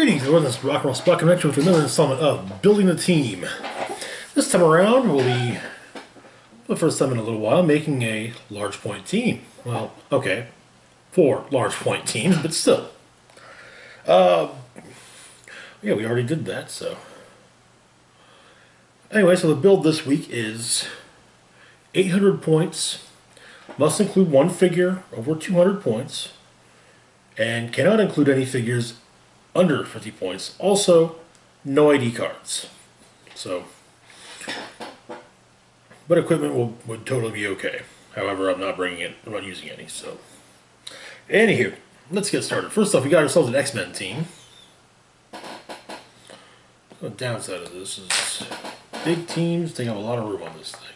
Greetings, everyone. This is Rock and Roll Spot Connection with another installment of Building the Team. This time around, we'll be, for the first time in a little while, making a large point team. Well, okay, 4 large point teams, but still. Yeah, we already did that, so. Anyway, so the build this week is 800 points, must include one figure over 200 points, and cannot include any figures under 50 points. Also, no ID cards. So, but equipment would totally be okay. However, I'm not bringing it. I'm not using any. So, anywho, let's get started. First off, we got ourselves an X-Men team. The downside of this is big teams take up a lot of room on this thing.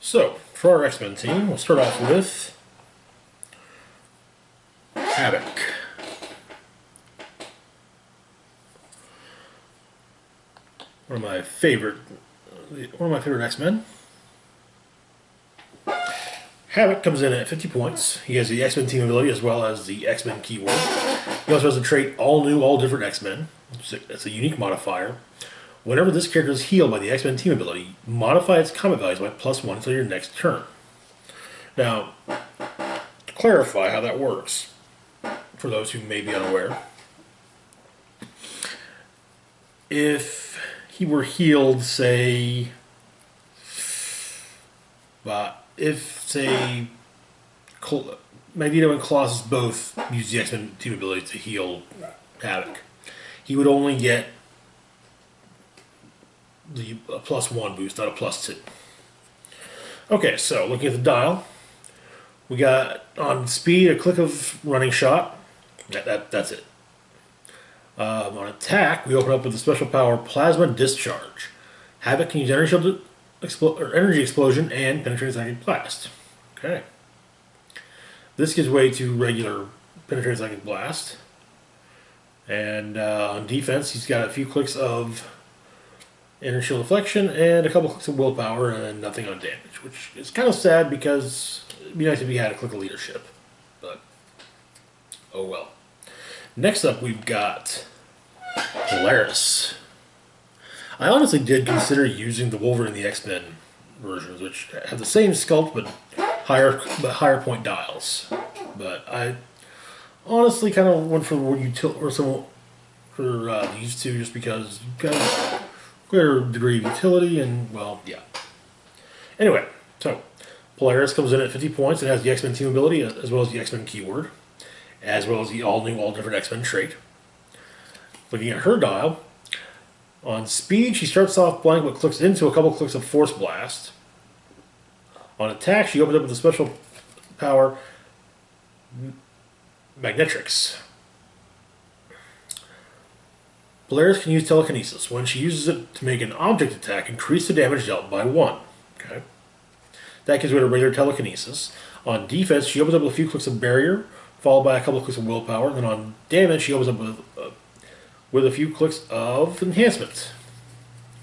So, for our X-Men team, we'll start off with Havoc. One of my favorite X-Men. Havoc comes in at 50 points. He has the X-Men team ability as well as the X-Men keyword. He also has the trait All New, All Different X-Men. That's a unique modifier. Whenever this character is healed by the X-Men team ability, modify its combat values by +1 until your next turn. Now, to clarify how that works, for those who may be unaware, if he were healed, say, Magneto and Colossus both use the X-Men team ability to heal Havoc, he would only get the +1 boost, not a +2. Okay, so looking at the dial, we got on speed a click of running shot. That's it. On attack, we open up with the special power Plasma Discharge. Havoc can use energy explosion and penetrating psychic blast. Okay. This gives way to regular penetrating psychic blast. And on defense, he's got a few clicks of Energy Deflection and a couple clicks of willpower and nothing on damage, which is kind of sad because it'd be nice if he had a click of leadership, but oh well. Next up, we've got Polaris. I honestly did consider using the Wolverine and the X-Men versions, which have the same sculpt but higher point dials. But I honestly kind of went for these two just because kind of greater degree of utility and, well, yeah. Anyway, so Polaris comes in at 50 points and has the X-Men team ability as well as the X-Men keyword, as well as the all-new, all-different X-Men trait. Looking at her dial, on speed she starts off blank but clicks into a couple clicks of Force Blast. On attack, she opens up with a special power Magnetrix. Polaris can use telekinesis. When she uses it to make an object attack, increase the damage dealt by 1. Okay. That gives way to regular telekinesis. On defense, she opens up with a few clicks of barrier, followed by a couple of clicks of willpower. And then on damage, she opens up with a few clicks of enhancement,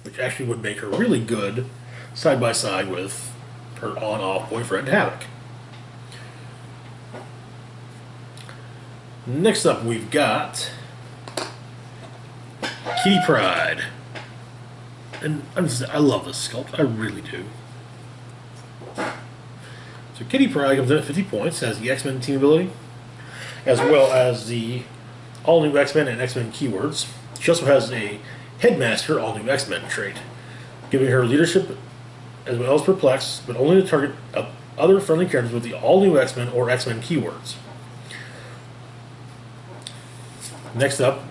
which actually would make her really good side by side with her on-off boyfriend Havoc. Next up, we've got Kitty Pryde. And I love this sculpt. I really do. So Kitty Pryde comes in at 50 points, has the X-Men team ability, as well as the all-new X-Men and X-Men keywords. She also has a Headmaster all-new X-Men trait, giving her leadership as well as Perplex, but only to target other friendly characters with the all-new X-Men or X-Men keywords. Next up,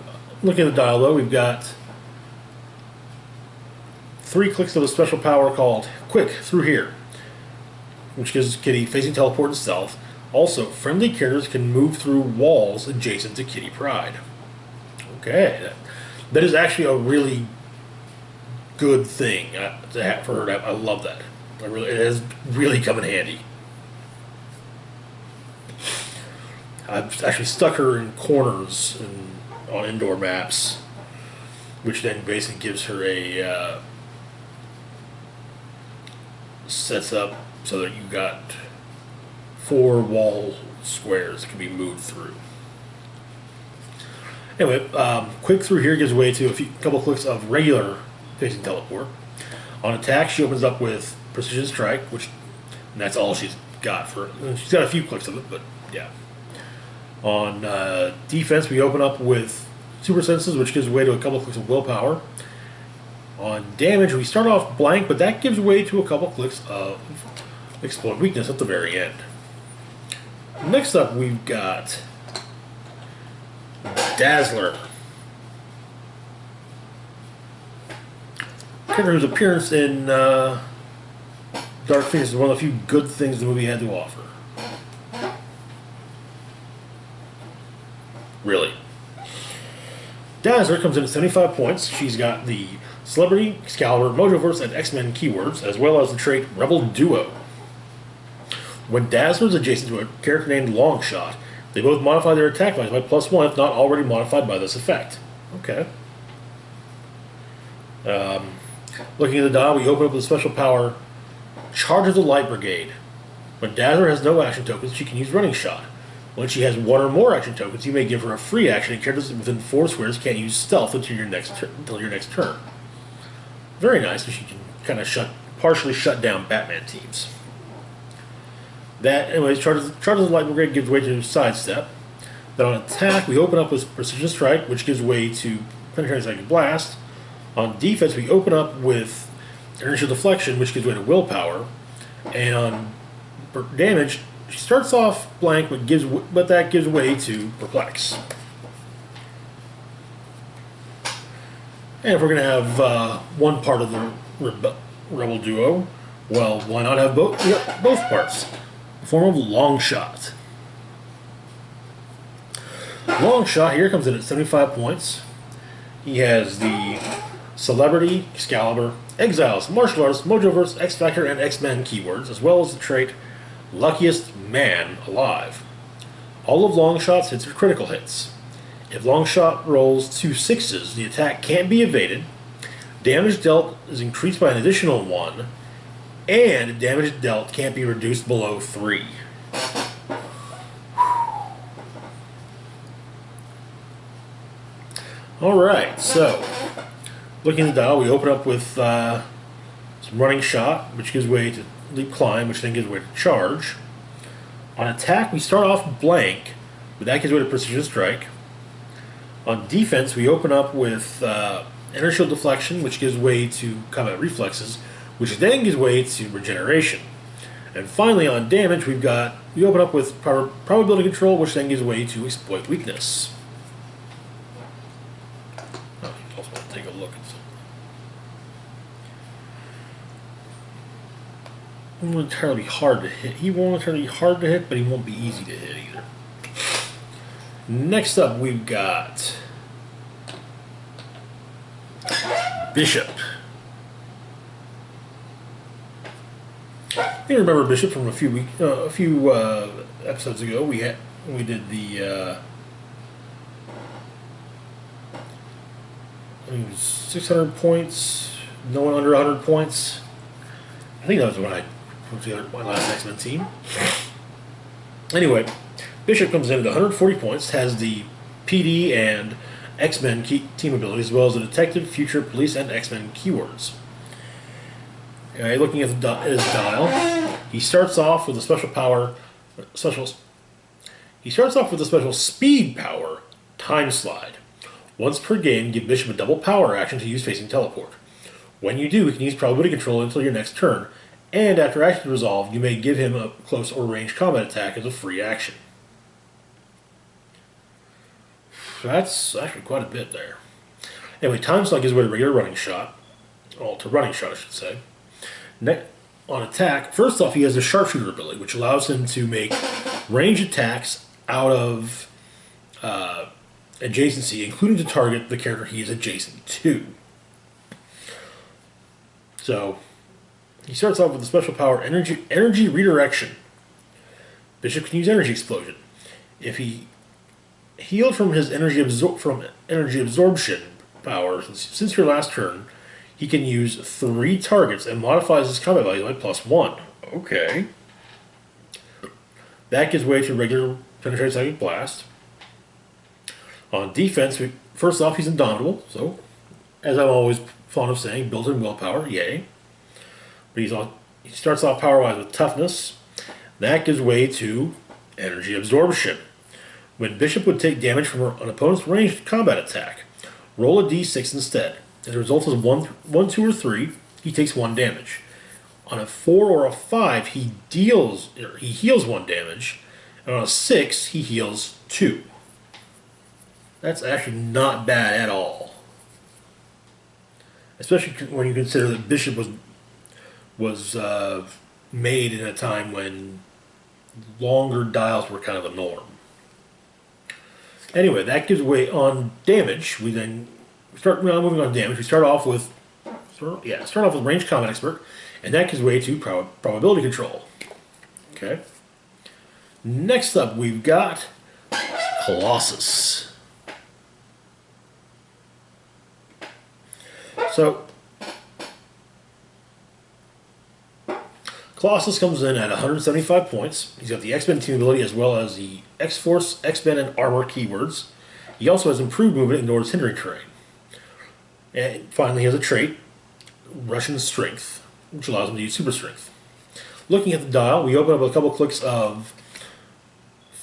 looking at the dial though, we've got 3 clicks of a special power called Quick Through Here, which gives Kitty facing teleport and stealth. Also, friendly characters can move through walls adjacent to Kitty Pryde. Okay, that is actually a really good thing to have for her to have. I love that. It has really come in handy. I've actually stuck her in corners on indoor maps, which then basically gives her a sets up so that you got 4 wall squares that can be moved through. Anyway, quick through here gives way to a couple clicks of regular facing teleport. On attack, she opens up with Precision Strike, and that's all she's got for it. She's got a few clicks of it, but yeah. On defense, we open up with Super Senses, which gives way to a couple clicks of Willpower. On damage, we start off blank, but that gives way to a couple clicks of Exploit Weakness at the very end. Next up, we've got Dazzler. Character whose appearance in Dark Phoenix is one of the few good things the movie had to offer. Really. Dazzler comes in at 75 points. She's got the Celebrity, Excalibur, Mojoverse, and X-Men keywords, as well as the trait Rebel Duo. When Dazzler is adjacent to a character named Longshot, they both modify their attack values by +1 if not already modified by this effect. Okay. Looking at the dial, we open up with a special power, Charge of the Light Brigade. When Dazzler has no action tokens, she can use Running Shot. When she has 1 or more action tokens, you may give her a free action, and characters within 4 squares can't use Stealth until your next turn. Very nice, so she can kind of partially shut down Batman teams. Anyways, Charge of the Light Brigade gives way to Sidestep. Then on attack, we open up with Precision Strike, which gives way to Penetrating Psychic Blast. On defense, we open up with Inertial Deflection, which gives way to Willpower. And on damage, she starts off blank, but that gives way to Perplex. And if we're going to have one part of the Rebel Duo, well, why not have both parts? The form of Longshot. Longshot here comes in at 75 points. He has the Celebrity, Excalibur, Exiles, Martial Arts, Mojoverse, X Factor, and X-Men keywords, as well as the trait Luckiest Man Alive. All of Longshot's hits are critical hits. If Longshot rolls 2 6s, the attack can't be evaded, damage dealt is increased by an additional 1, and damage dealt can't be reduced below 3. Alright, so looking at the dial, we open up with some Running Shot, which gives way to Leap Climb, which then gives way to Charge. On attack, we start off blank, but that gives way to Precision Strike. On defense, we open up with Inertial Deflection, which gives way to Combat Reflexes, which then gives way to Regeneration. And finally, on damage, we open up with Probability Control, which then gives way to Exploit Weakness. Oh, you also want to take a look at something. He won't entirely hard to hit. He won't entirely hard to hit, but he won't be easy to hit either. Next up, we've got Bishop. You remember Bishop from a few episodes ago. We did the I think it was 600 points. No one under 100 points. I think that was when I put together my last X-Men team. Anyway, Bishop comes in at 140 points, has the PD and X-Men team abilities, as well as the Detective, Future, Police, and X-Men keywords. Looking at his dial, he starts off with a special power, He starts off with a special speed power, Time Slide. Once per game, give Bishop a double power action to use facing teleport. When you do, he can use probability control until your next turn, and after action is resolved, you may give him a close or ranged combat attack as a free action. That's actually quite a bit there. Anyway, Time Slide gives way to regular Running Shot. Well, to Running Shot, I should say. On attack, first off, he has a Sharpshooter ability, which allows him to make range attacks out of adjacency, including to target the character he is adjacent to. So, he starts off with a special power, Energy Redirection. Bishop can use Energy Explosion. If he healed from his energy absorption power since your last turn, he can use 3 targets and modifies his combat value by +1. Okay. That gives way to regular penetrating psychic blast. On defense, first off, he's indomitable, so as I'm always fond of saying, built-in willpower, yay. But he starts off power-wise with toughness. That gives way to energy absorption. When Bishop would take damage from an opponent's ranged combat attack, roll a d6 instead. If the result is 1, 2, or 3, he takes 1 damage. On a 4 or a 5, he heals 1 damage, and on a 6, he heals 2. That's actually not bad at all. Especially when you consider that Bishop was made in a time when longer dials were kind of a norm. Anyway, that gives way on damage. We then start moving on damage. We start off with Ranged Combat Expert, and that gives way to probability control. Okay. Next up, we've got Colossus. So, Colossus comes in at 175 points. He's got the X-Men team ability as well as the X-Force, X-Men, and Armor keywords. He also has improved movement and ignores hindering terrain. And finally, he has a trait, Russian Strength, which allows him to use Super Strength. Looking at the dial, we open up a couple clicks of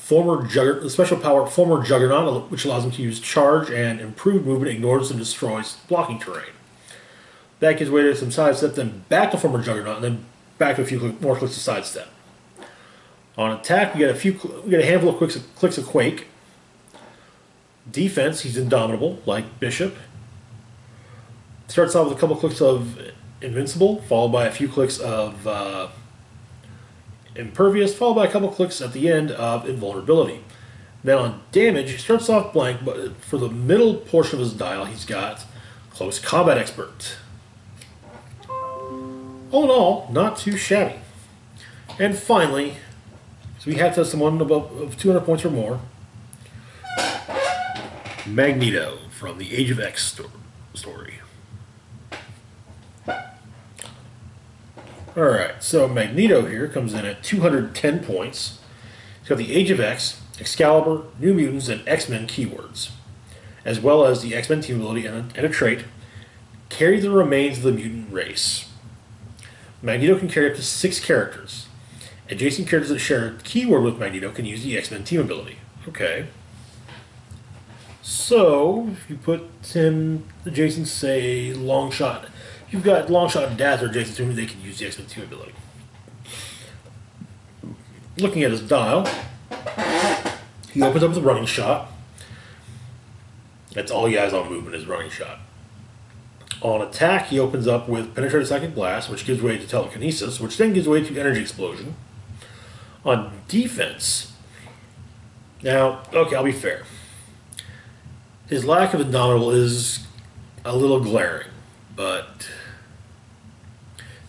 the special power Former Juggernaut, which allows him to use Charge and improved movement, ignores and destroys blocking terrain. That gives way to some sidestep, then back to Former Juggernaut, and then back to a few more clicks of sidestep. On attack, we get a handful of clicks of Quake. Defense, he's indomitable, like Bishop. Starts off with a couple clicks of Invincible, followed by a few clicks of Impervious, followed by a couple clicks at the end of Invulnerability. Then on damage, he starts off blank, but for the middle portion of his dial, he's got Close Combat Expert. All in all, not too shabby. And finally, so we have to have someone above 200 points or more. Magneto from the Age of X story. Alright, so Magneto here comes in at 210 points. He's got the Age of X, Excalibur, New Mutants, and X-Men keywords, as well as the X-Men team ability and a trait, Carry the Remains of the Mutant Race. Magneto can carry up to 6 characters. Adjacent characters that share a keyword with Magneto can use the X-Men team ability. Okay. So, if you put him adjacent, say, Longshot, if you've got Longshot and Dazzler adjacent to him, they can use the X-Men team ability. Looking at his dial, he opens up with a running shot. That's all he has on movement is running shot. On attack, he opens up with Penetrating Psychic Blast, which gives way to Telekinesis, which then gives way to Energy Explosion. On defense, now, okay, I'll be fair. His lack of Indomitable is a little glaring, but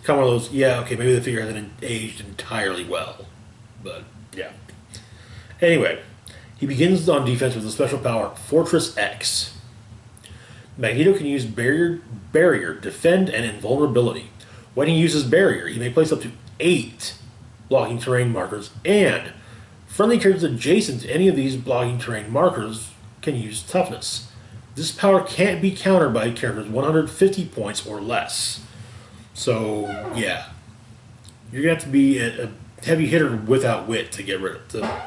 kind of one of those, yeah, okay, maybe the figure hasn't aged entirely well, but yeah. Anyway, he begins on defense with a special power, Fortress X. Magneto can use Barrier, Defend, and Invulnerability. When he uses Barrier, he may place up to 8 blocking terrain markers, and friendly characters adjacent to any of these blocking terrain markers can use Toughness. This power can't be countered by characters 150 points or less. So, yeah. You're going to have to be a heavy hitter without wit to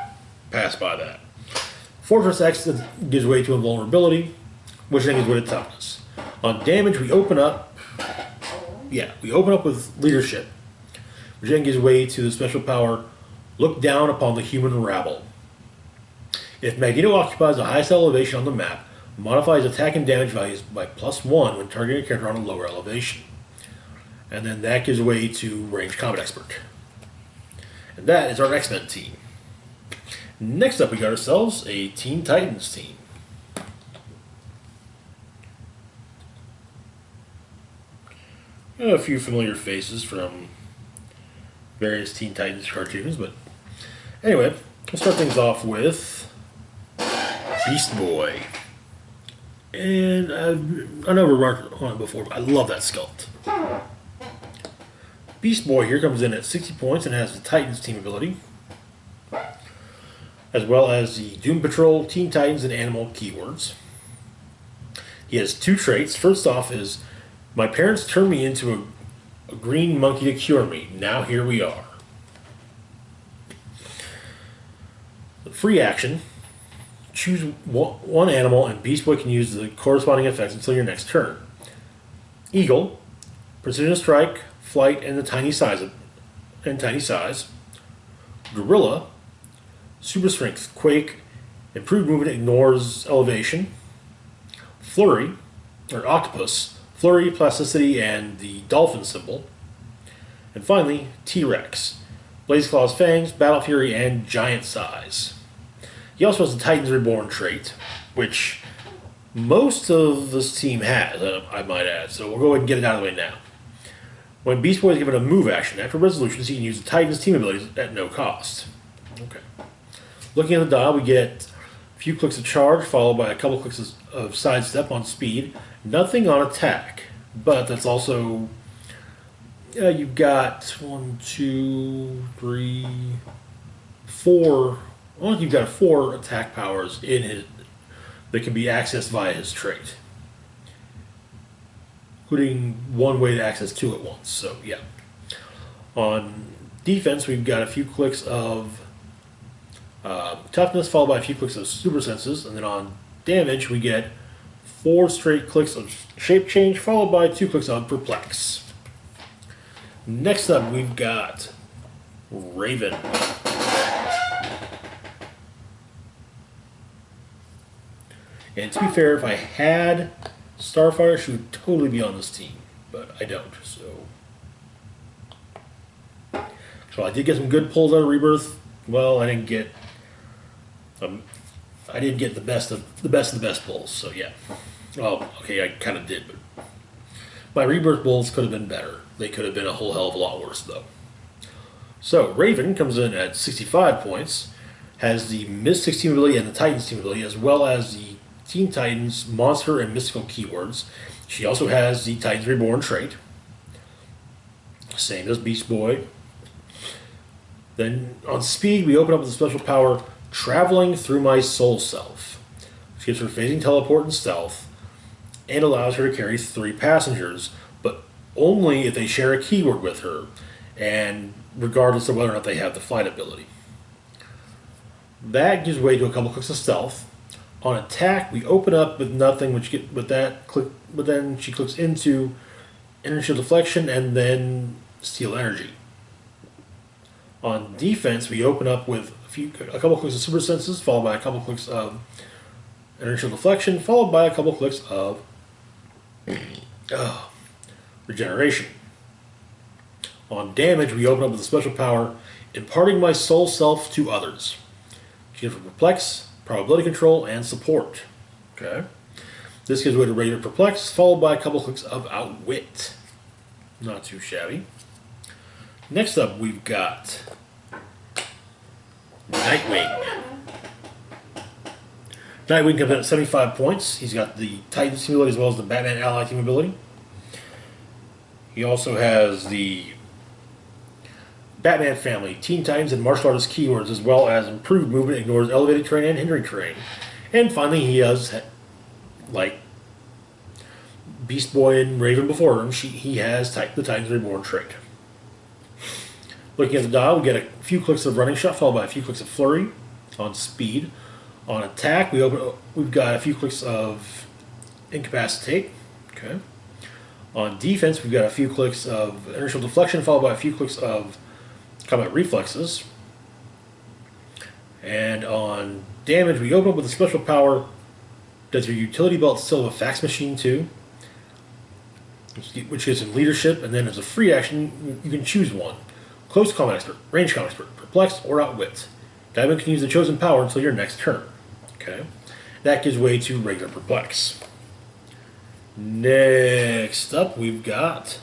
pass by that. Fortress X gives way to Invulnerability, which then gives way to Toughness. On damage, we open up with Leadership, which then gives way to the special power, Look Down Upon the Human Rabble. If Magneto occupies the highest elevation on the map, modifies attack and damage values by +1 when targeting a character on a lower elevation. And then that gives way to Ranged Combat Expert. And that is our X-Men team. Next up, we got ourselves a Teen Titans team. A few familiar faces from various Teen Titans cartoons, but anyway, we'll start things off with Beast Boy. And I never remarked on it before, but I love that sculpt. Beast Boy here comes in at 60 points and has the Titans team ability, as well as the Doom Patrol, Teen Titans, and Animal keywords. He has 2 traits. First off is, my parents turned me into a green monkey to cure me. Now here we are. The free action, choose one animal and Beast Boy can use the corresponding effects until your next turn. Eagle, precision strike, flight, and tiny size. Gorilla, super strength, quake, improved movement, ignores elevation. Flurry, or octopus, flurry, plasticity, and the dolphin symbol. And finally, T-Rex, Blaze Claw's fangs, battle fury, and giant size. He also has the Titans Reborn trait, which most of this team has, I might add, so we'll go ahead and get it out of the way now. When Beast Boy is given a move action, after resolutions, he can use the Titans team abilities at no cost. Okay. Looking at the dial, we get a few clicks of charge, followed by a couple clicks of sidestep on speed. Nothing on attack, but that's also... you've got 1, 2, 3, 4... I think you've got 4 attack powers in his that can be accessed via his trait, including one way to access 2 at once. So yeah. On defense, we've got a few clicks of toughness, followed by a few clicks of super senses, and then on damage, we get 4 straight clicks of shape change, followed by 2 clicks of perplex. Next up, we've got Raven. And to be fair, if I had Starfire, she would totally be on this team, but I don't. So I did get some good pulls out of Rebirth. Well, I didn't get the best of the best pulls. So yeah. Well, okay, I kind of did, but my Rebirth pulls could have been better. They could have been a whole hell of a lot worse, though. So Raven comes in at 65 points, has the Mystics team ability and the Titans team ability, as well as the Teen Titans, Monster, and Mystical keywords. She also has the Titans Reborn trait. Same as Beast Boy. Then on speed, we open up with the special power, Traveling Through My Soul Self. Which gives her phasing teleport and stealth, and allows her to carry 3 passengers, but only if they share a keyword with her, and regardless of whether or not they have the flight ability. That gives way to a couple clicks of stealth. On attack, we open up with nothing, but then she clicks into Inertial Deflection and then Steal Energy. On defense, we open up with a couple clicks of Super Senses, followed by a couple clicks of Inertial Deflection, followed by a couple clicks of Regeneration. On damage, we open up with a special power, Imparting My Soul Self to Others. She gives her Perplex, Probability Control, and Support. Okay. This gives way to regular Perplex, followed by a couple clicks of Outwit. Not too shabby. Next up, we've got Nightwing. Nightwing comes in at 75 points. He's got the Titans team ability as well as the Batman Ally team ability. He also has the Batman family, Teen Titans, and martial artist keywords, as well as improved movement, ignores elevated terrain and hindering terrain. And finally, he has, like Beast Boy and Raven before him, he has the Titans Reborn trait. Looking at the dial, we get a few clicks of Running Shot, followed by a few clicks of Flurry on speed. On attack, we've got a few clicks of Incapacitate. Okay. On defense, we've got a few clicks of Inertial Deflection, followed by a few clicks of Combat Reflexes. And on damage, we open up with a special power. Does your utility belt still have a fax machine too? Which gives him leadership, and then as a free action, you can choose one. Close Combat Expert, Range Combat Expert, Perplexed, or Outwit. Diamond can use the chosen power until your next turn. Okay, that gives way to regular Perplex. Next up, we've got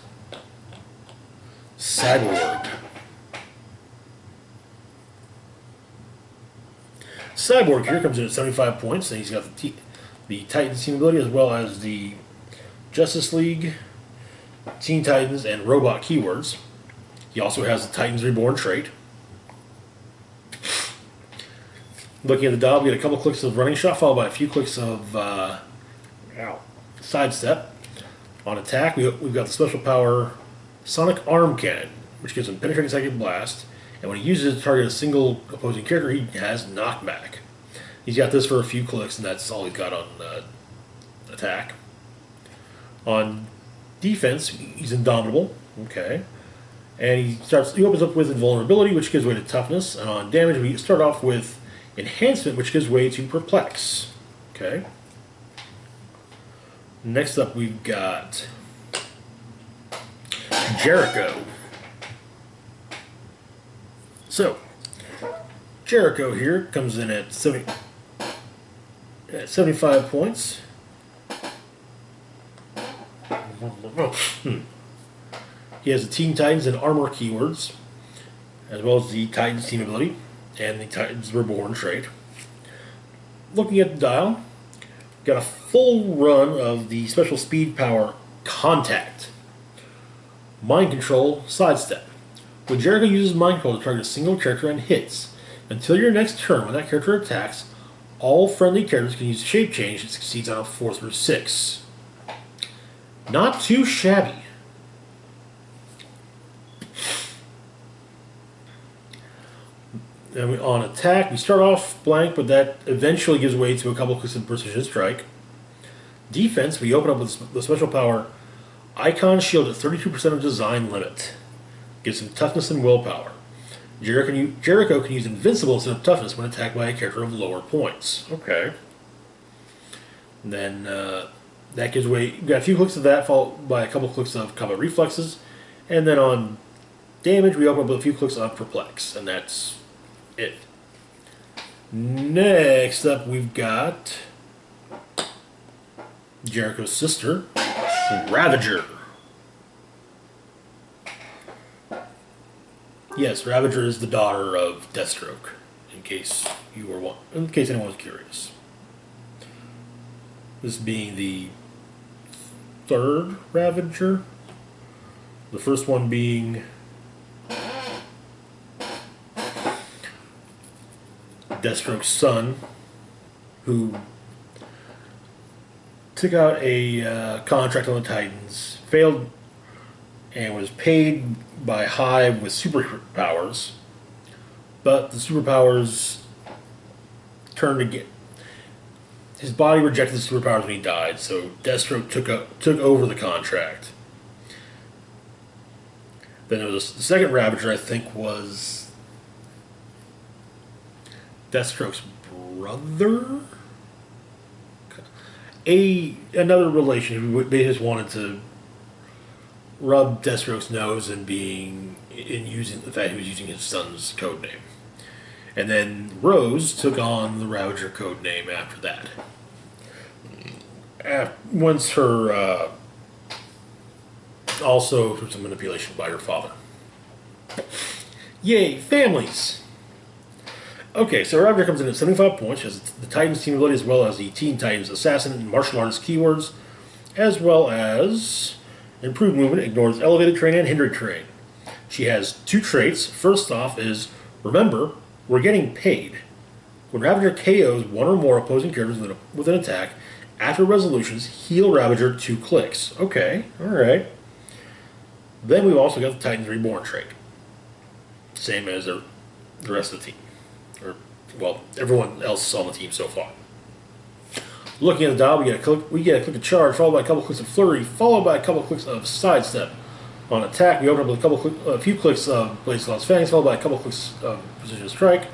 Cyborg. Cyborg here comes in at 75 points, and he's got the the Titans team ability, as well as the Justice League, Teen Titans, and Robot keywords. He also has the Titans Reborn trait. Looking at the dial, we get a couple clicks of Running Shot, followed by a few clicks of Sidestep. On attack, we've got the special power Sonic Arm Cannon, which gives him Penetrating Psychic Blast, and when he uses it to target a single opposing character, he has Knockback. He's got this for a few clicks, and that's all he's got on attack. On defense, he's Indomitable, okay, and he opens up with Invulnerability, which gives way to Toughness, and on damage, we start off with Enhancement, which gives way to Perplex. Okay. Next up, we've got Jericho. So, Jericho here comes in at 75 points. He has the Teen Titans and Armor keywords, as well as the Titans team ability and the Titans Reborn trait. Looking at the dial, got a full run of the special speed power Contact, Mind Control, Sidestep. When Jericho uses Mind Control to target a single character and hits, until your next turn when that character attacks, all friendly characters can use Shape Change that succeeds on a 4 through 6. Not too shabby. And on attack, we start off blank, but that eventually gives way to a couple clicks of Precision Strike. Defense, we open up with the special power Icon Shield at 32% of design limit. Gives him Toughness and Willpower. Jericho can use Invincible instead of Toughness when attacked by a character of lower points. Okay. And then that gives way. We've got a few clicks of that, followed by a couple clicks of Combat Reflexes. And then on damage, we open up with a few clicks of Perplex. And that's it. Next up, we've got Jericho's sister, Ravager. Yes, Ravager is the daughter of Deathstroke, in case anyone was curious. This being the third Ravager. The first one being Deathstroke's son, who took out a contract on the Titans, failed, and was paid by Hive with superpowers, but the superpowers turned again. His body rejected the superpowers when he died, so Deathstroke took over the contract. Then there was the second Ravager, I think, was Deathstroke's brother? Another relation who they just wanted to rub Deathstroke's nose in using the fact he was using his son's code name. And then Rose took on the Ravager code name after that. Once her also through some manipulation by her father. Yay, families! Okay, so Ravager comes in at 75 points, has the Titans team ability as well as the Teen Titans Assassin and Martial Artist keywords, as well as Improved Movement, ignores Elevated Terrain and Hindered Terrain. She has two traits. First off is, remember, we're getting paid. When Ravager KOs one or more opposing characters with an attack, after resolutions, heal Ravager 2 clicks. Okay, alright. Then we've also got the Titans Reborn trait. Same as the rest of the team. Well, everyone else on the team so far. Looking at the dial, we get a click of Charge, followed by a couple clicks of Flurry, followed by a couple clicks of Sidestep. On attack, we open up with a few clicks of Blaze Claw's Fangs, followed by a couple clicks of Precision Strike.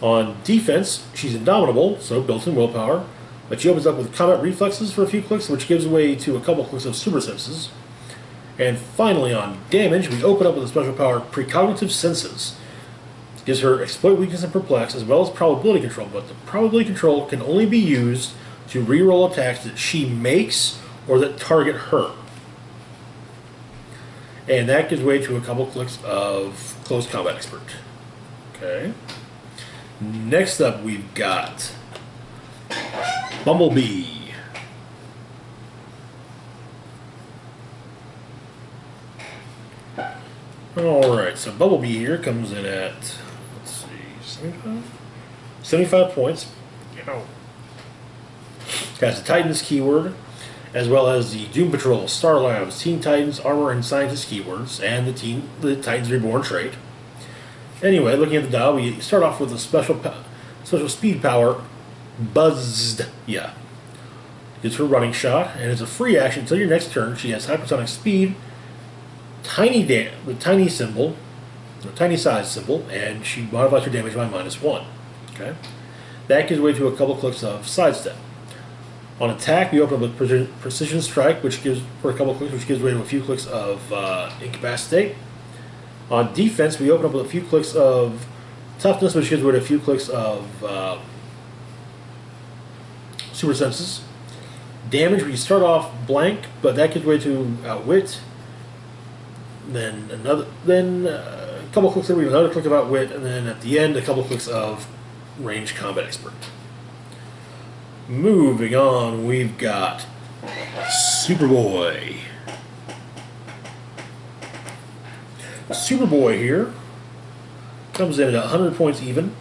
On defense, she's Indomitable, so built-in willpower, but she opens up with Combat Reflexes for a few clicks, which gives way to a couple clicks of Super Senses. And finally, on damage, we open up with a special power, Precognitive Senses. Gives her Exploit, Weakness, and Perplex, as well as Probability Control, but the Probability Control can only be used to reroll attacks that she makes or that target her. And that gives way to a couple clicks of Close Combat Expert. Okay. Next up, we've got Bumblebee. Alright, so Bumblebee here comes in at, let's see, 75? 75 points. Ow. Has the Titans keyword, as well as the Doom Patrol, Star Labs, Teen Titans, Armor, and Scientist keywords, and the Titans Reborn trait. Anyway, looking at the dial, we start off with a special speed power, Buzzed. Yeah. It's her running shot, and it's a free action until your next turn. She has hypersonic speed, the tiny symbol, the tiny size symbol, and she modifies her damage by -1. Okay, that gives way to a couple clicks of sidestep. On attack, we open up with precision strike, which gives for a couple clicks, which gives way to a few clicks of incapacitate. On defense, we open up with a few clicks of toughness, which gives way to a few clicks of super senses. Damage, we start off blank, but that gives way to outwit. Then a couple clicks of another click of outwit, and then at the end a couple clicks of range combat expert. Moving on, we've got Superboy. Superboy here comes in at 100 points even.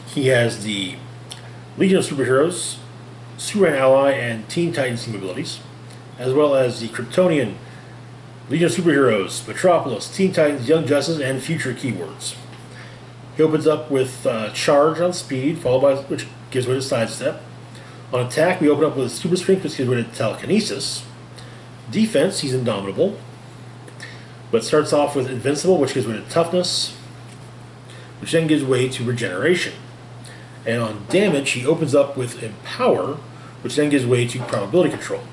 He has the Legion of Superheroes, Superman Ally, and Teen Titans team abilities, as well as the Kryptonian Legion of Superheroes, Metropolis, Teen Titans, Young Justice, and Future keywords. He opens up with Charge on speed, followed by which gives way to sidestep. On attack, we open up with Super Strength, which gives way to telekinesis. Defense, he's indomitable, but starts off with Invincible, which gives way to toughness, which then gives way to regeneration. And on damage, he opens up with Empower, which then gives way to probability control.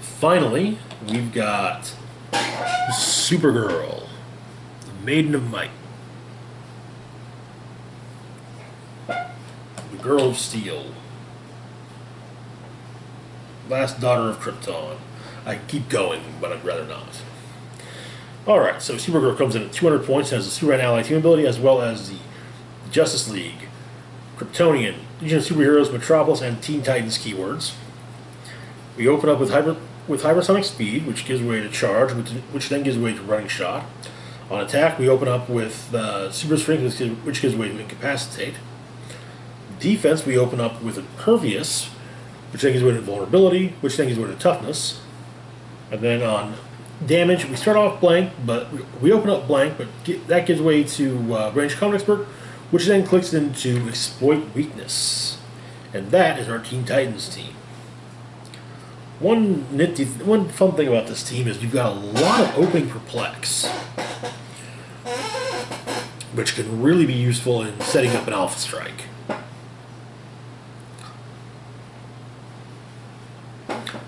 Finally, we've got Supergirl, the Maiden of Might. The Girl of Steel. Last daughter of Krypton. I keep going, but I'd rather not. Alright, so Supergirl comes in at 200 points, has the Superman Ally team ability, as well as the Justice League, Kryptonian, Legion of Superheroes, Metropolis, and Teen Titans keywords. We open up with hypersonic speed, which gives way to charge, which then gives way to running shot. On attack, we open up with super strength, which gives way to incapacitate. Defense, we open up with impervious, which then gives way to vulnerability, which then gives way to toughness. And then on damage, we start off blank, but we open up blank, but that gives way to range combat expert, which then clicks into exploit weakness. And that is our Teen Titans team. One fun thing about this team is you've got a lot of opening perplex, which can really be useful in setting up an Alpha Strike.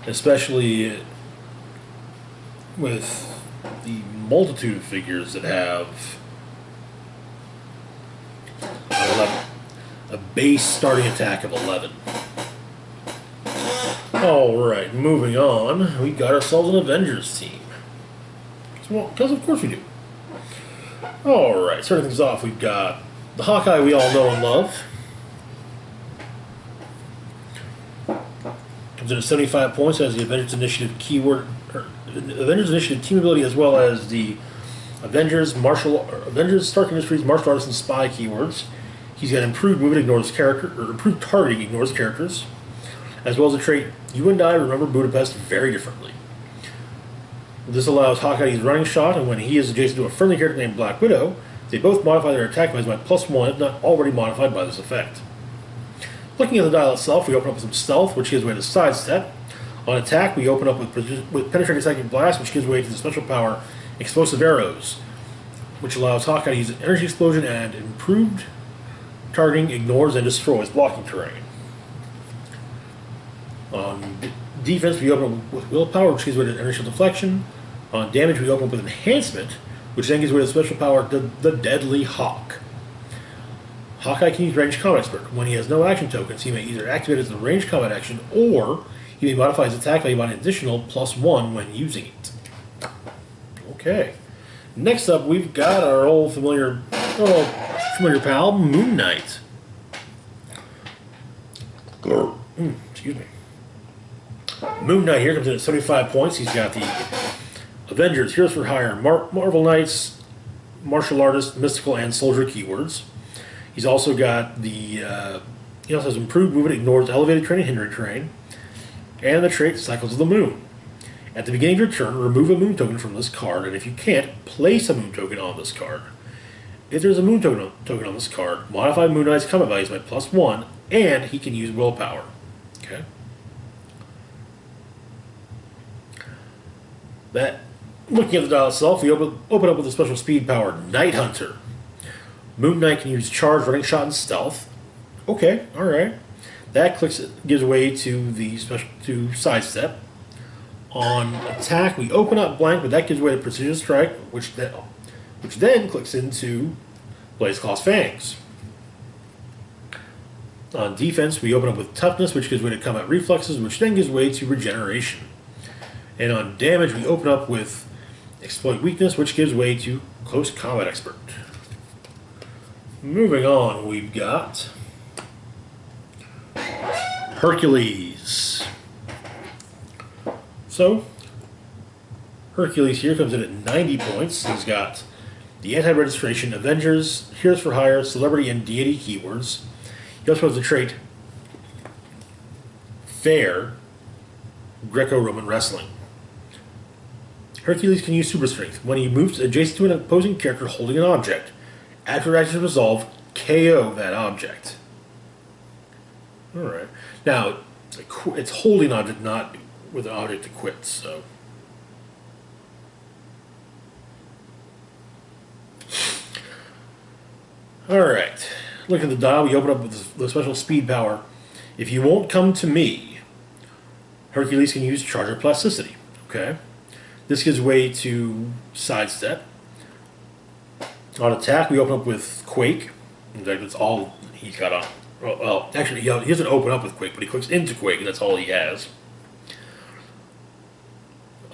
Especially with the multitude of figures that have a base starting attack of 11. Alright, moving on, we got ourselves an Avengers team. Because of course we do. Alright, starting things off, we've got the Hawkeye we all know and love. Comes in at 75 points, has the Avengers Initiative keyword, Avengers Initiative team ability, as well as the Avengers Stark Industries Martial Arts and Spy keywords. He's got improved movement ignores character, or improved targeting ignores characters, as well as the trait You and I remember Budapest very differently. This allows Hawkeye to use running shot, and when he is adjacent to a friendly character named Black Widow, they both modify their attack values by +1 if not already modified by this effect. Looking at the dial itself, we open up with some stealth, which gives way to sidestep. On attack, we open up with penetrating psychic blast, which gives way to the special power explosive arrows, which allows Hawkeye to use an energy explosion and improved targeting ignores and destroys blocking terrain. On defense, we open up with willpower, which gives way to inertial deflection. On damage, we open up with enhancement, which then gives way to the special power the Deadly Hawk. Hawkeye can use range combat expert. When he has no action tokens, he may either activate it as a range combat action, or he may modify his attack value by an additional +1 when using it. Okay. Next up, we've got our old familiar pal, Moon Knight. Excuse me. Moon Knight here comes in at 75 points. He's got the Avengers, Heroes for Hire, Marvel Knights, Martial Artist, Mystical, and Soldier keywords. He's also got the, he also has improved movement, ignores elevated terrain and hindering terrain, and the trait Cycles of the Moon. At the beginning of your turn, remove a moon token from this card, and if you can't, place a moon token on this card. If there's a moon token on this card, modify Moon Knight's combat values by +1, and he can use willpower. Okay. That, looking at the dial itself, we open up with a special speed power, Night Hunter. Moon Knight can use charge, running shot, and stealth. Okay, all right. That gives way to the to sidestep. On attack, we open up blank, but that gives way to precision strike, which then clicks into Blaze Claw's Fangs. On defense, we open up with toughness, which gives way to combat reflexes, which then gives way to regeneration. And on damage, we open up with exploit weakness, which gives way to close combat expert. Moving on, we've got Hercules. So, Hercules here comes in at 90 points. He's got the anti-registration, Avengers, Heroes for Hire, Celebrity, and Deity keywords. He also has the trait Fair, Greco-Roman Wrestling. Hercules can use Super Strength. When he moves adjacent to an opposing character holding an object, after action resolve, KO that object. Alright. Now, it's holding an object, not with an object to quit, so. Alright. Look at the dial. We open up with the special speed power. If you won't come to me, Hercules can use Charger Plasticity. Okay. This gives way to sidestep. On attack, we open up with Quake. In fact, that's all he's got on. Well, actually, he doesn't open up with Quake, but he clicks into Quake, and that's all he has.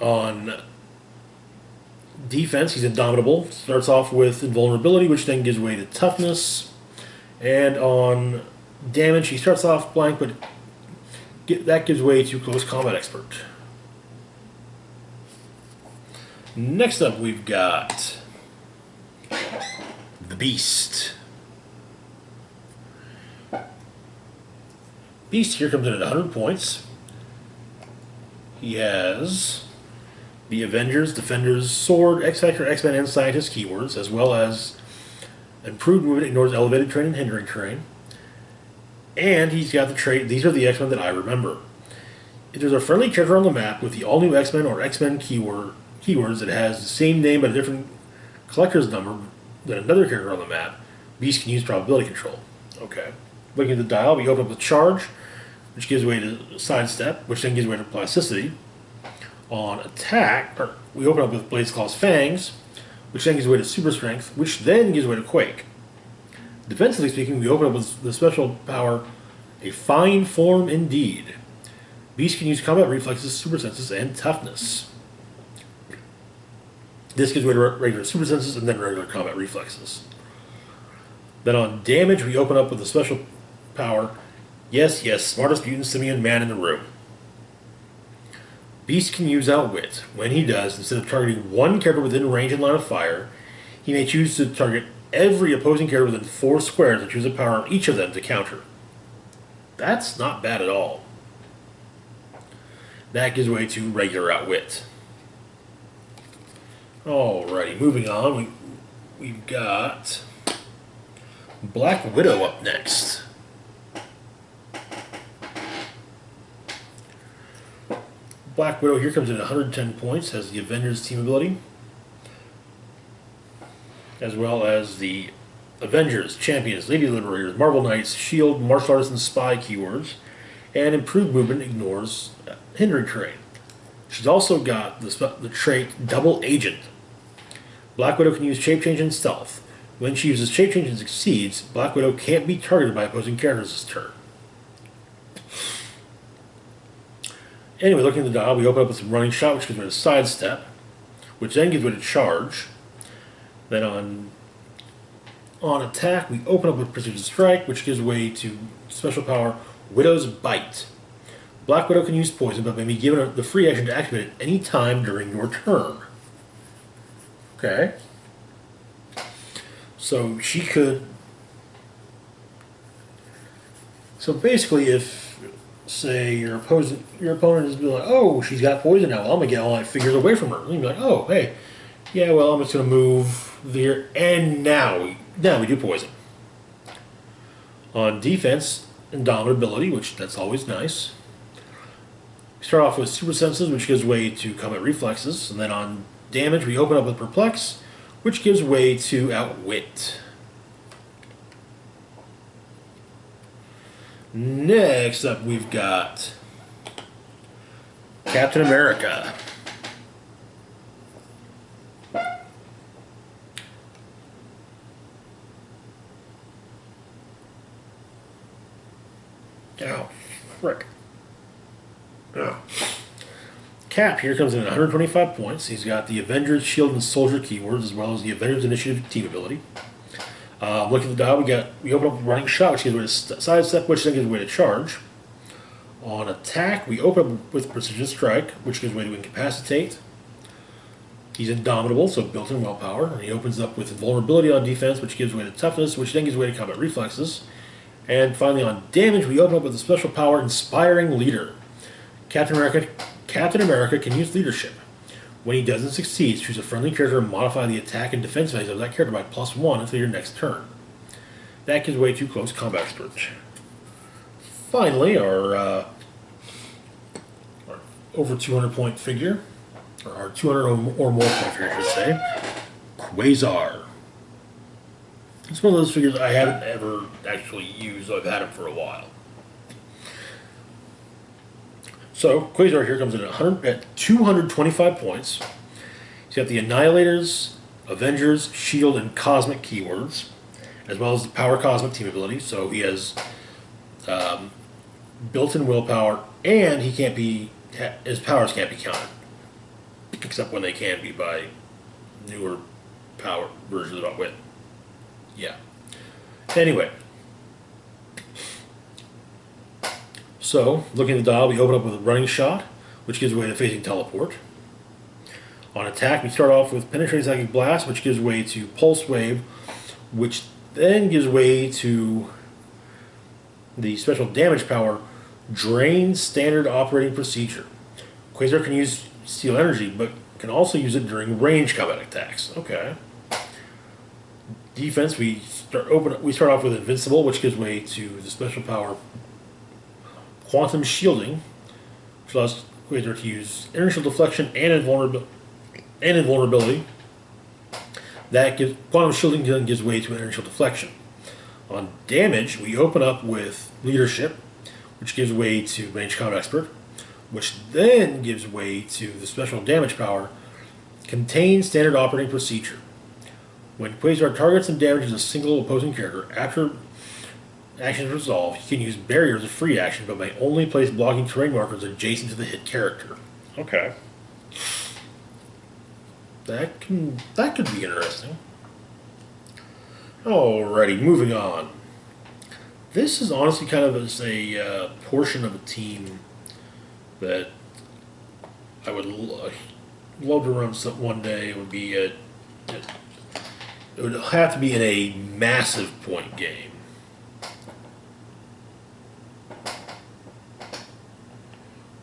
On defense, he's Indomitable. Starts off with Invulnerability, which then gives way to Toughness. And on damage, he starts off blank, but that gives way to Close Combat Expert. Next up, we've got the Beast. Beast here comes in at 100 points. He has the Avengers, Defenders, Sword, X-Factor, X-Men, and Scientist keywords, as well as improved movement, ignores elevated terrain and hindering terrain. And he's got the trait, these are the X-Men that I remember. If there's a friendly character on the map with the all-new X-Men or X-Men keywords that has the same name but a different collector's number than another character on the map, Beast can use probability control. Okay. Looking at the dial, we open up with Charge, which gives way to Sidestep, which then gives way to Plasticity. On attack, we open up with Blaze Claw's Fangs, which then gives way to Super Strength, which then gives way to Quake. Defensively speaking, we open up with the special power, A Fine Form Indeed. Beast can use combat reflexes, super senses, and toughness. This gives way to regular super senses and then regular combat reflexes. Then on damage, we open up with the special power, yes, smartest mutant simian man in the room. Beast can use Outwit. When he does, instead of targeting one character within range and line of fire, he may choose to target every opposing character within 4 squares and choose a power on each of them to counter. That's not bad at all. That gives way to regular Outwit. Alrighty, moving on, we've got Black Widow up next. Black Widow here comes in at 110 points, has the Avengers team ability, as well as the Avengers, Champions, Lady Liberators, Marvel Knights, Shield, Martial Artists, and Spy keywords, and improved movement ignores hindering terrain. She's also got the trait Double Agent. Black Widow can use Shape Change and Stealth. When she uses Shape Change and succeeds, Black Widow can't be targeted by opposing characters this turn. Anyway, looking at the dial, we open up with some Running Shot, which gives way to Sidestep, which then gives way to Charge. Then on attack, we open up with Precision Strike, which gives way to special power Widow's Bite. Black Widow can use poison, but may be given the free action to activate it any time during your turn. Okay. So she could. So basically, if say your opponent is like, oh, she's got poison now, well, I'm gonna get all my figures away from her. And you'd be like, oh, hey, yeah, well, I'm just gonna move there, and now we do poison. On defense, indomitability, which that's always nice. We start off with super senses, which gives way to combat reflexes, and then on damage, we open up with perplex, which gives way to outwit. Next up, we've got Captain America. Oh, frick. Oh. Cap here comes in at 125 points. He's got the Avengers, Shield, and Soldier keywords, as well as the Avengers Initiative team ability. Look at the dial. We open up with Running Shot, which gives way to sidestep, which then gives way to charge. On attack, we open up with Precision Strike, which gives way to incapacitate. He's indomitable, so built-in willpower. And he opens up with Invulnerability on defense, which gives way to toughness, which then gives way to combat reflexes. And finally, on damage, we open up with the special power Inspiring Leader. Captain America can use leadership. When he doesn't succeed, choose a friendly character and modify the attack and defense values of that character by +1 until your next turn. That gives way to Close Combat Expert. Finally, our over 200 point figure, or our 200 or more point figure, I should say, Quasar. It's one of those figures I haven't ever actually used. I've had him for a while. So, Quasar here comes in at 225 points. He's got the Annihilators, Avengers, Shield, and Cosmic keywords, as well as the Power Cosmic team ability. So he has built-in willpower, and his powers can't be countered, except when they can be by newer power versions of Outwit. Yeah. Anyway. So, looking at the dial, we open up with a Running Shot, which gives way to Phasing Teleport. On attack, we start off with Penetrating Psychic Blast, which gives way to Pulse Wave, which then gives way to the special damage power, Drain Standard Operating Procedure. Quasar can use Steel Energy, but can also use it during range combat attacks. Okay. Defense, we start off with Invincible, which gives way to the special power Quantum Shielding, which allows Quasar to use inertial deflection and invulnerability. Quantum Shielding then gives way to inertial deflection. On damage, we open up with Leadership, which gives way to Range Combat Expert, which then gives way to the special damage power Contain Standard Operating Procedure. When Quasar targets and damages a single opposing character, after action is resolved, he can use Barrier as a free action, but may only place blocking terrain markers adjacent to the hit character. Okay. That could be interesting. Alrighty, moving on. This is honestly kind of a portion of a team that I would love to run one day. It would be it would have to be in a massive point game.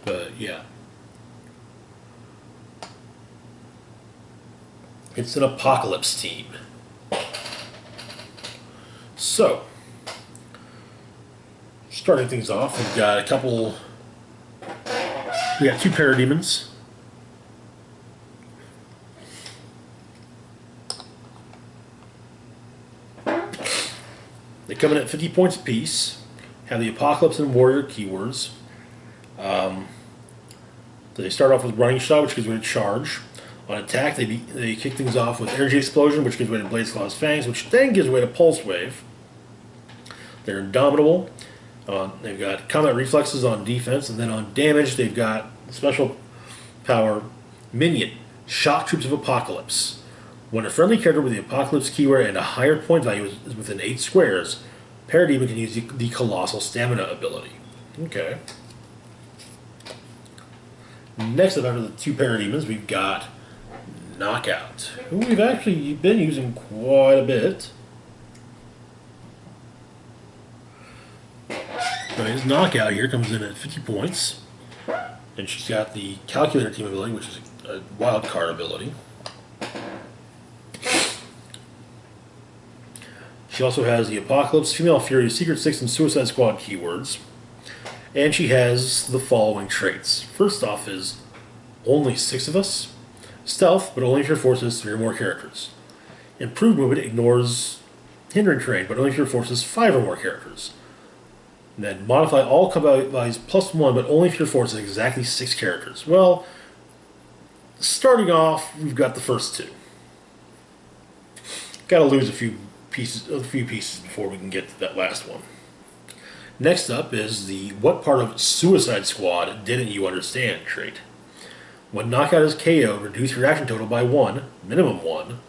But yeah, it's an Apocalypse team. So, starting things off, we've got we got two Parademons. They come in at 50 points apiece, have the Apocalypse and Warrior keywords. They start off with Running Shot, which gives way to Charge. On attack, they kick things off with Energy Explosion, which gives way to Blaze Claw's Fangs, which then gives way to Pulse Wave. They're indomitable. They've got combat reflexes on defense, and then on damage, they've got special power Minion, Shock Troops of Apocalypse. When a friendly character with the Apocalypse keyword and a higher point value is within 8 squares, Parademon can use the Colossal Stamina ability. Okay. Next up, after the two parademons, we've got Knockout, who we've actually been using quite a bit. So his Knockout here comes in at 50 points, and she's got the Calculator team ability, which is a wild card ability. She also has the Apocalypse, Female Fury, Secret Six, and Suicide Squad keywords. And she has the following traits. First off is only 6 of us. Stealth, but only if your force is 3 or more characters. Improved movement ignores hindering terrain, but only if your force is 5 or more characters. And then modify all combat values +1, but only if your force is exactly 6 characters. Well, starting off, we've got the first 2. Got to lose a few pieces before we can get to that last one. Next up is the what part of Suicide Squad didn't you understand trait. When Knockout is KO, reduce your action total by 1, minimum 1,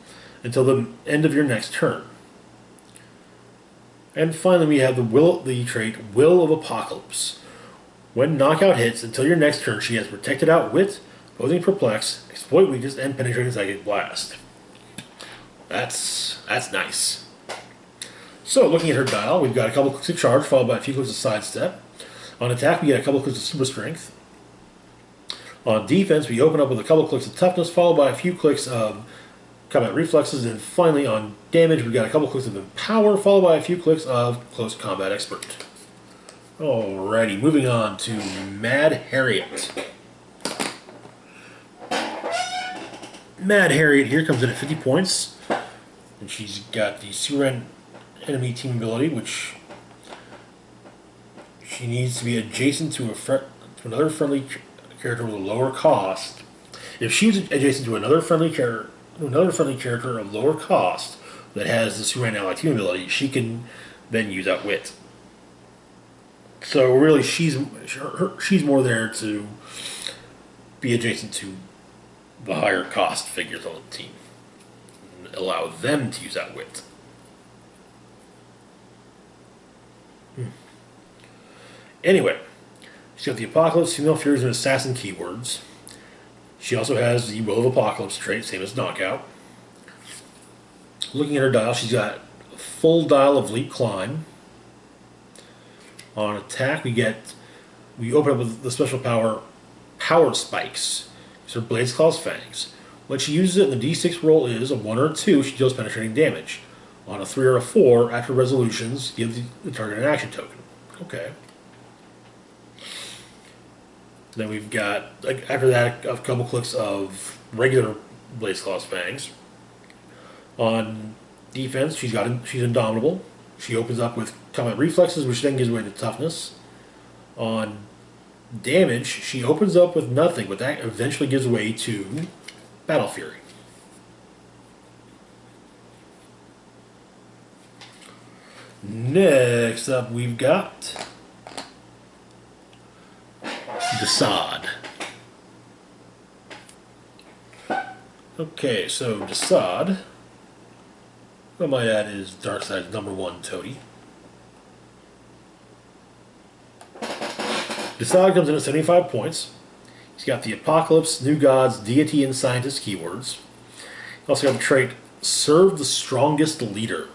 until the end of your next turn. And finally we have the trait Will of Apocalypse. When Knockout hits, until your next turn she has Protected Outwit, Opposing Perplex, Exploit Weakness, and Penetrating Psychic Blast. That's nice. So, looking at her dial, we've got a couple clicks of charge, followed by a few clicks of sidestep. On attack, we get a couple clicks of super strength. On defense, we open up with a couple clicks of toughness, followed by a few clicks of combat reflexes. And finally, on damage, we've got a couple clicks of empower, followed by a few clicks of close combat expert. Alrighty, moving on to Mad Harriet. Mad Harriet here comes in at 50 points. And she's got the Superman enemy team ability, which she needs to be adjacent to another friendly character with a lower cost. If she's adjacent to another friendly character of lower cost that has the Superman ally team ability, she can then use Outwit. So really, she's more there to be adjacent to the higher cost figures on the team, and allow them to use Outwit. Anyway, she's got the Apocalypse, Female Furies, and Assassin keywords. She also has the Will of Apocalypse trait, same as Knockout. Looking at her dial, she's got a full dial of Leap Climb. On attack, we open up with the special power, Power Spikes. These are Blades, Claws, Fangs. When she uses it, and the D6 roll is a 1 or a 2, she deals penetrating damage. On a 3 or a 4, after resolutions, give the target an action token. Okay. Then we've got, after that, a couple clicks of regular Blades, Claws, Fangs. On defense, she's Indomitable. She opens up with combat reflexes, which then gives way to toughness. On damage, she opens up with nothing, but that eventually gives way to Battle Fury. Next up, we've got Desaad. Okay, so Desaad, I might add, is Darkseid's #1 toady. Desaad comes in at 75 points. He's got the Apocalypse, New Gods, Deity, and Scientist keywords. He also got the trait Serve the Strongest Leader.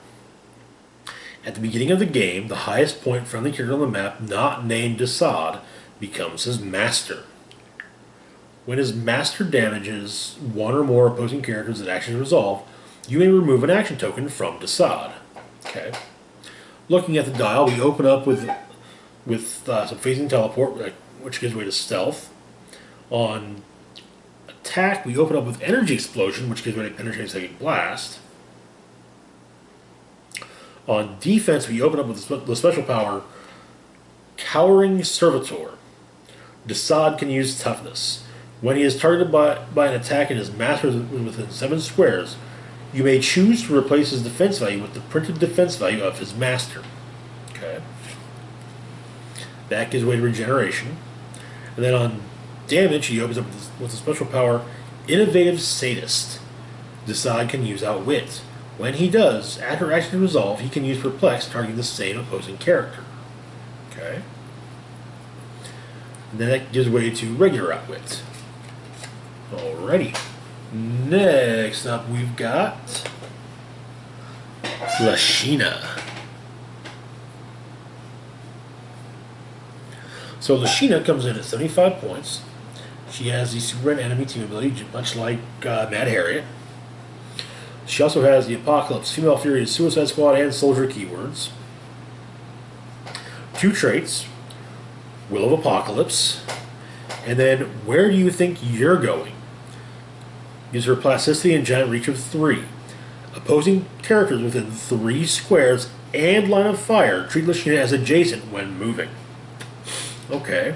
At the beginning of the game, the highest point friendly character on the map not named Desaad becomes his master. When his master damages 1 or more opposing characters that actions resolve, you may remove an action token from Desaad. Okay. Looking at the dial, we open up with some phasing teleport, which gives way to stealth. On attack, we open up with energy explosion, which gives way to penetrating psychic blast. On defense, we open up with the special power Cowering Servitor. Desaad can use toughness. When he is targeted by an attack and his master is within 7 squares, you may choose to replace his defense value with the printed defense value of his master. Okay. That gives way to regeneration. And then on damage, he opens up with the special power Innovative Sadist. Desaad can use Outwit. When he does, at her action resolve, he can use Perplex, targeting the same opposing character. Okay. And then that gives way to regular Outwit. Alrighty. Next up, we've got Lashina. So Lashina comes in at 75 points. She has the Super Red Enemy team ability, much like Mad Harriet. She also has the Apocalypse, Female Fury, Suicide Squad, and Soldier keywords. 2 traits, Will of Apocalypse, and then Where Do You Think You're Going? Gives her plasticity and giant reach of 3. Opposing characters within 3 squares and line of fire treat Lashina as adjacent when moving. Okay.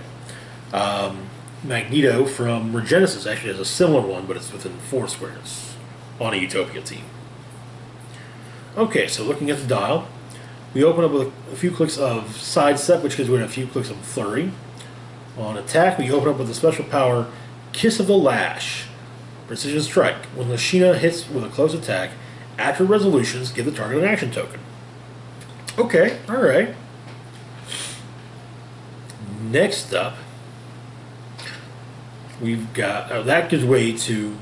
Magneto from Regenesis actually has a similar one, but it's within 4 squares on a Utopia team. Okay, so looking at the dial, we open up with a few clicks of Sidestep, which gives away a few clicks of Flurry. On attack, we open up with the special power Kiss of the Lash. Precision Strike. When Lashina hits with a close attack, after resolutions, give the target an action token. Okay, alright. Next up, we've got that gives way to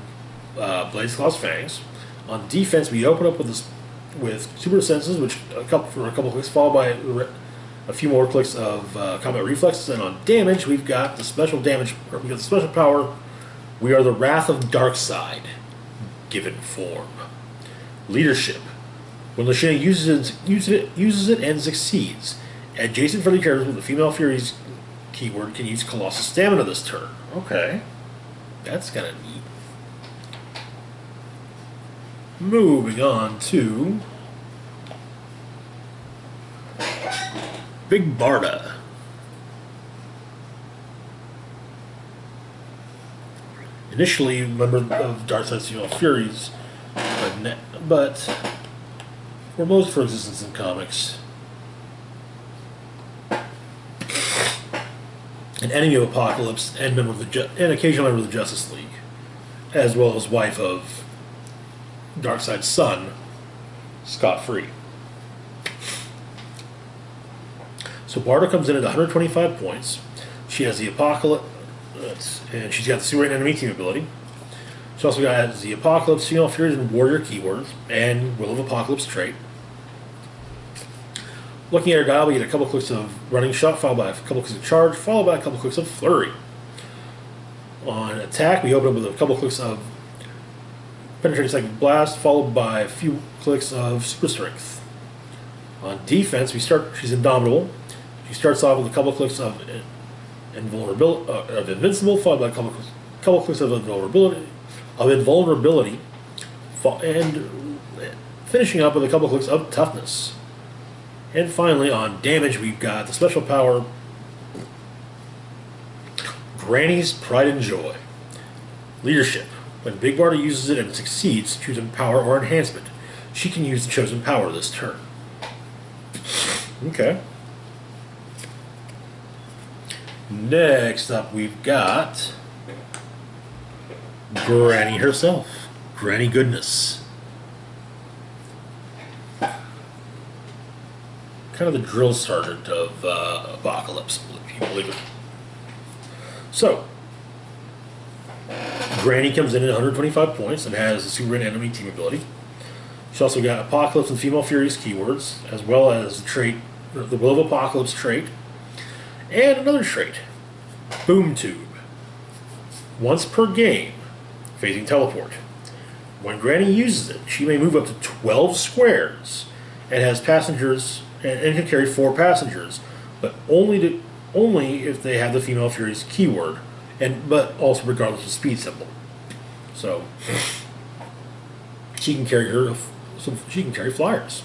Blaze Claw's Fangs. On defense, we open up with Super Senses, which for a couple clicks, followed by a few more clicks of Combat Reflexes. And on damage, we've got the special power. We are the Wrath of Darkseid, given form. Leadership. When Lashina uses it and succeeds, adjacent friendly characters with the Female Fury's keyword can use Colossal Stamina this turn. Okay. That's kind of neat. Moving on to Big Barda. Initially a member of Darkseid's Female Furies, but foremost for existence in comics. An enemy of Apocalypse and occasional member of the Justice League, as well as wife of Darkseid's son, Scott Free. So Barda comes in at 125 points. She has the Apocalypse, and she's got the Super Enemy team ability. She also has the Apocalypse, Female Furies, and Warrior keywords, and Will of Apocalypse trait. Looking at her dial, we get a couple clicks of Running Shot, followed by a couple clicks of Charge, followed by a couple clicks of Flurry. On attack, we open up with a couple clicks of Penetrating Psychic Blast, followed by a few clicks of Super Strength. On defense, she's Indomitable. She starts off with a couple clicks of Invincible, followed by a couple clicks of Invulnerability, and finishing up with a couple clicks of Toughness. And finally, on damage, we've got the special power Granny's Pride and Joy. Leadership. When Big Barda uses it and succeeds, choosing power or enhancement, she can use the chosen power this turn. Okay. Next up, we've got Granny herself. Granny Goodness. Kind of the drill sergeant of Apocalypse, if you believe it. So, Granny comes in at 125 points and has the Super Enemy team ability. She's also got Apocalypse and Female Furies keywords, as well as the trait, the Will of Apocalypse trait, and another trait, Boom Tube. Once per game, phasing teleport. When Granny uses it, she may move up to 12 squares and has passengers and can carry 4 passengers, but only if they have the Female Furies keyword, but also regardless of speed symbol. So she can carry flyers.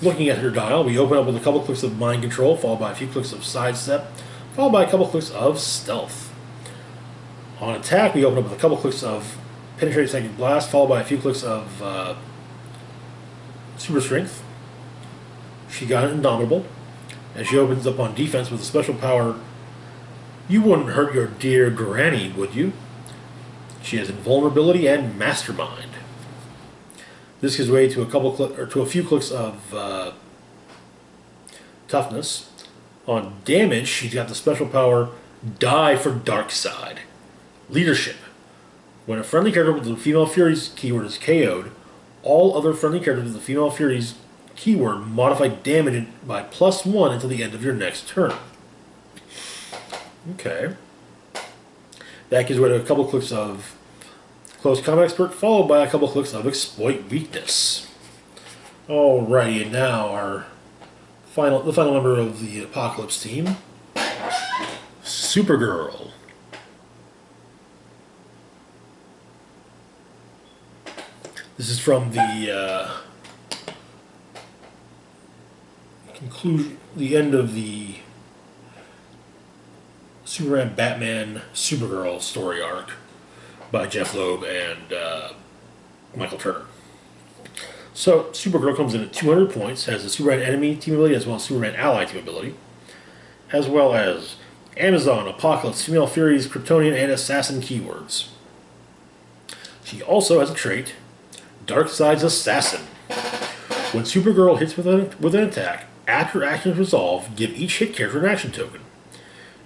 Looking at her dial, we open up with a couple clicks of Mind Control, followed by a few clicks of Sidestep, followed by a couple clicks of Stealth. On attack, we open up with a couple clicks of Penetrating Psychic Blast, followed by a few clicks of Super Strength. She got Indomitable, and she opens up on defense with a special power. You wouldn't hurt your dear Granny, would you? She has Invulnerability and Mastermind. This gives way to a few clicks of Toughness. On damage, she's got the special power Die for Darkseid. Leadership. When a friendly character with the Female Furies keyword is KO'd, all other friendly characters with the Female Furies keyword modify damage by +1 until the end of your next turn. Okay. That gives way to a couple clicks of Close Combat Expert, followed by a couple clicks of Exploit Weakness. Alrighty, and now the final member of the Apocalypse team, Supergirl. This is from the conclusion, the end of the Superman, Batman, Supergirl story arc by Jeff Loeb and Michael Turner. So, Supergirl comes in at 200 points, has a Superman enemy team ability as well as Superman ally team ability, as well as Amazon, Apocalypse, Female Furies, Kryptonian, and Assassin keywords. She also has a trait, Darkseid's Assassin. When Supergirl hits with an attack, after action is resolved, give each hit character an action token.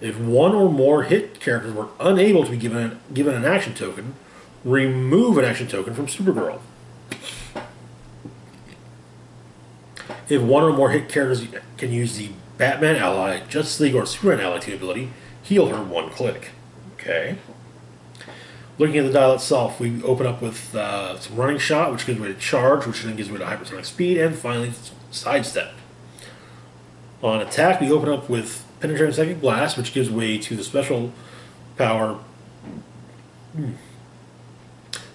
If one or more hit characters were unable to be given an action token, remove an action token from Supergirl. If one or more hit characters can use the Batman ally, Justice League, or Superman ally team ability, heal her 1 click. Okay. Looking at the dial itself, we open up with some running shot, which gives way to charge, which then gives way to hypersonic speed, and finally sidestep. On attack, we open up with penetrating psychic blast, which gives way to the special power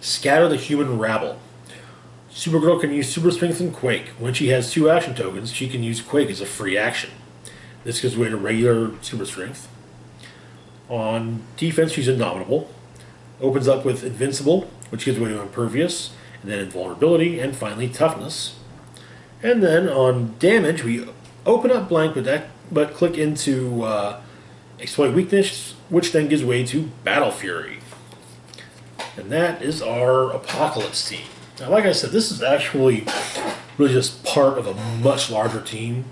Scatter the Human Rabble. Supergirl can use Super Strength and Quake. When she has 2 action tokens, she can use Quake as a free action. This gives way to regular Super Strength. On defense, she's Indomitable. Opens up with Invincible, which gives way to Impervious, and then Invulnerability, and finally Toughness. And then on damage, we open up blank, but click into Exploit Weakness, which then gives way to Battle Fury. And that is our Apocalypse team. Now, like I said, this is actually really just part of a much larger team.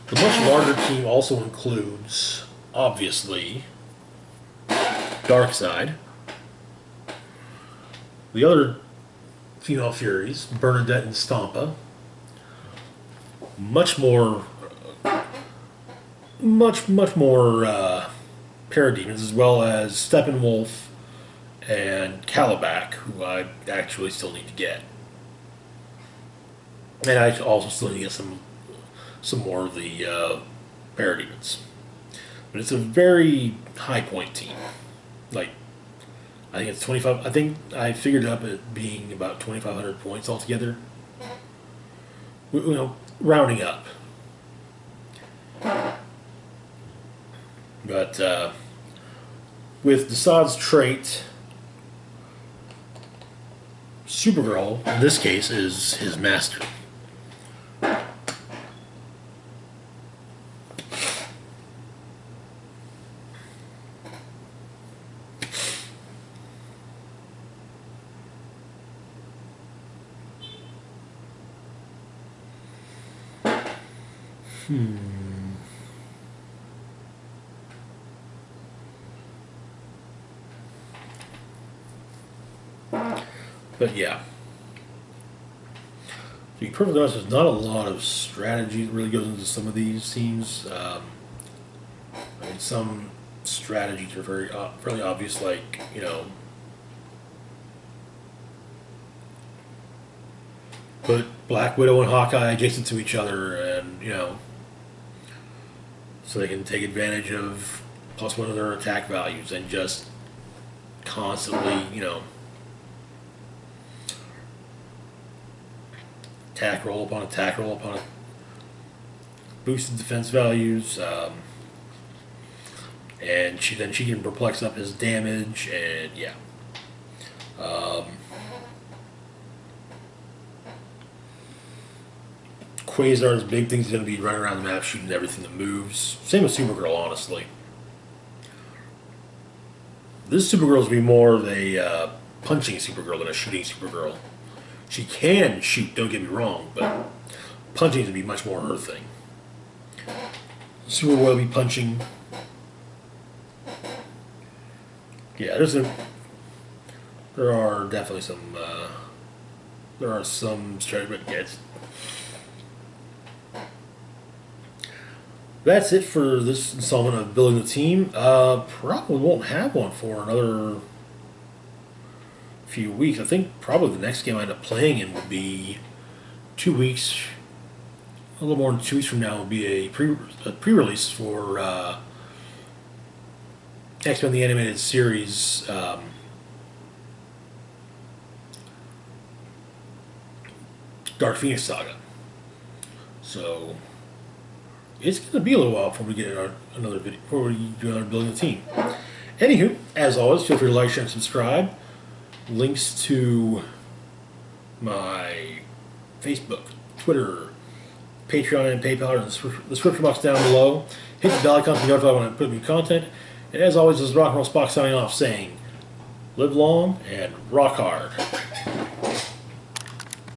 The much larger team also includes, obviously, Darkseid, the other Female Furies, Bernadette and Stampa, much more Parademons, as well as Steppenwolf and Calabac, who I actually still need to get. And I also still need to get some more of the Parademons. But it's a very high point team. Like, I think it's 25. I think I figured it up at being about 2,500 points altogether. You know, rounding up. But with Desaad's trait, Supergirl, in this case, is his master. But yeah. To be perfectly honest, there's not a lot of strategy that really goes into some of these teams. I mean, some strategies are fairly obvious, like, you know, put Black Widow and Hawkeye adjacent to each other, and, you know, so they can take advantage of +1 of their attack values and just constantly, you know, attack roll upon attack roll upon it. Boosted defense values, and she can perplex up his damage, and yeah. Quasar's big thing's going to be running around the map shooting everything that moves. Same with Supergirl, honestly. This Supergirl's be more of a punching Supergirl than a shooting Supergirl. She can shoot, don't get me wrong, but punching would be much more her thing. Supergirl will be punching. Yeah, there are definitely some there are some straight but kids. That's it for this installment of Building the Team. Probably won't have one for another few weeks. I think probably the next game I end up playing in will be 2 weeks. A little more than 2 weeks from now will be a pre-release for X-Men the Animated Series. Dark Phoenix Saga. So it's going to be a little while before we get another video, before we do another Building the Team. Anywho, as always, feel free to like, share, and subscribe. Links to my Facebook, Twitter, Patreon, and PayPal are in the description box down below. Hit the bell icon to be notified when I put new content. And as always, this is Rock and Roll Spock signing off saying, live long and rock hard.